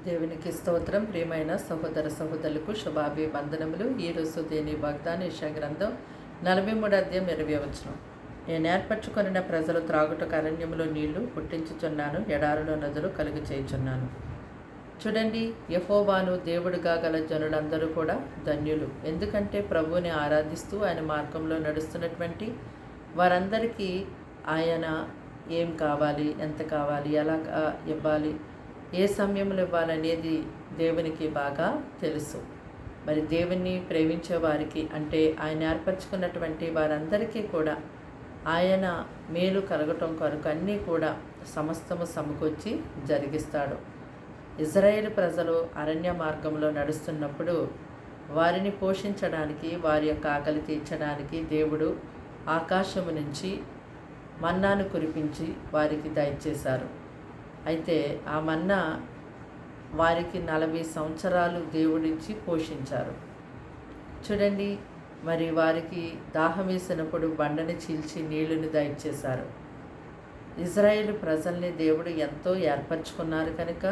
దేవునికి స్తోత్రం. ప్రియమైన సహోదర సహోదరులకు శుభాభివందనములు. ఈరోజు దేని వాగ్దాన యెషయా గ్రంథం 43 అధ్యాయం 20 వచనం. నేను ఏర్పరచుకొనిన ప్రజలు త్రాగుటకు అరణ్యములో నీళ్లు పుట్టించుచున్నాను, ఎడారిలో నదులు కలుగు చేయుచున్నాను. చూడండి, యెహోవాను దేవుడుగా గల జనులందరూ కూడా ధన్యులు. ఎందుకంటే ప్రభువుని ఆరాధిస్తూ ఆయన మార్గంలో నడుస్తున్నటువంటి వారందరికీ ఆయన ఏం కావాలి, ఎంత కావాలి, ఎలా ఇవ్వాలి, ఏ సమయంలో ఇవ్వాలనేది దేవునికి బాగా తెలుసు. మరి దేవుణ్ణి ప్రేమించే వారికి, అంటే ఆయన ఏర్పరచుకున్నటువంటి వారందరికీ కూడా ఆయన మేలు కలగటం కొరకు అన్నీ కూడా సమస్తము సమకూర్చి జరిగిస్తాడు. ఇజ్రాయేలు ప్రజలు అరణ్య మార్గంలో నడుస్తున్నప్పుడు వారిని పోషించడానికి, వారి యొక్క ఆకలి తీర్చడానికి దేవుడు ఆకాశము నుంచి మన్నాను కురిపించి వారికి దయచేశారు. అయితే ఆ మన్నా వారికి 40 సంవత్సరాలు దేవుడిచ్చి పోషించారు. చూడండి, మరి వారికి దాహం వేసినప్పుడు బండని చీల్చి నీళ్లను దయచేశారు. ఇజ్రాయేలు ప్రజల్ని దేవుడు ఎంతో ఏర్పరచుకున్నారు కనుక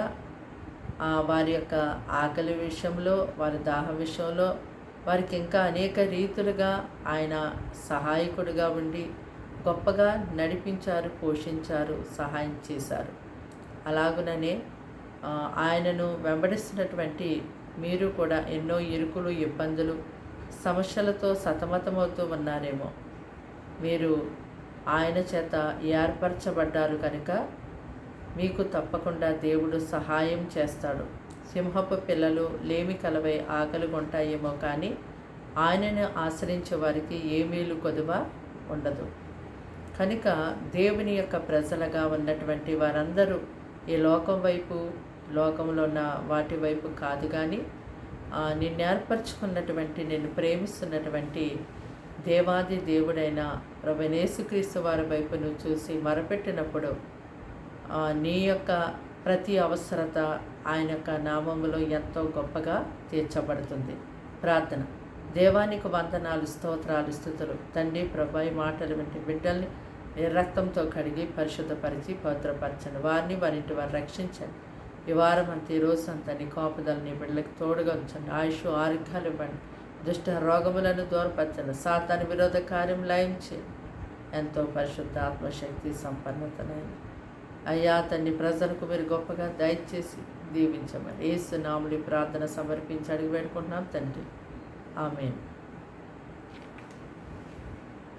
వారి యొక్క ఆకలి విషయంలో, వారి దాహం విషయంలో వారికి ఇంకా అనేక రీతులుగా ఆయన సహాయకుడిగా ఉండి గొప్పగా నడిపించారు, పోషించారు, సహాయం చేశారు. అలాగుననే ఆయనను వెంబడిస్తున్నటువంటి మీరు కూడా ఎన్నో ఇరుకులు, ఇబ్బందులు, సమస్యలతో సతమతమవుతూ ఉన్నారేమో. మీరు ఆయన చేత ఏర్పరచబడ్డారు కనుక మీకు తప్పకుండా దేవుడు సహాయం చేస్తాడు. సింహపు పిల్లలు లేమి కలవై ఆకలి కొంటాయేమో, కానీ ఆయనను ఆశ్రయించే వారికి ఏ మేలు కొదువ ఉండదు. కనుక దేవుని యొక్క ప్రజలుగా ఉన్నటువంటి వారందరూ ఈ లోకం వైపు, లోకంలో ఉన్న వాటి వైపు కాదు, కానీ నిన్ను ఏర్పరచుకున్నటువంటి, నిన్ను ప్రేమిస్తున్నటువంటి దేవాది దేవుడైన ప్రభువైన యేసుక్రీస్తు వారి వైపు నువ్వు చూసి మొరపెట్టినప్పుడు నీ యొక్క ప్రతి అవసరత ఆయన యొక్క నామములో ఎంతో గొప్పగా తీర్చబడుతుంది. ప్రార్థన. దేవానికి వందనాలు, స్తోత్రాలు, స్తుతులు. తండ్రి ప్రభు, మాటలు వింటే బిడ్డల్ని నీ రక్తంతో కడిగి పరిశుద్ధపరిచి భద్రపరచండి. వారిని వారింటి వారు రక్షించండి. ఈ వారం అంతా, ఈ రోజు అంతా నీ కాపుదలు నీ బిడ్డలకు తోడుగా ఉంచండి. ఆయుష్ ఆరోగ్యాలు ఇవ్వండి. దుష్ట రోగములను దూరపరచండి. సాతాను విరోధ కార్యం లయం చేయండి. ఎంతో పరిశుద్ధ ఆత్మశక్తి సంపన్నతనైన అయ్యా తండ్రి, ప్రజలకు మీరు గొప్పగా దయచేసి దీవించమని యేసు నామములో ప్రార్థన సమర్పించి అడిగి వేడుకుంటున్నాం తండ్రి. ఆమేన్.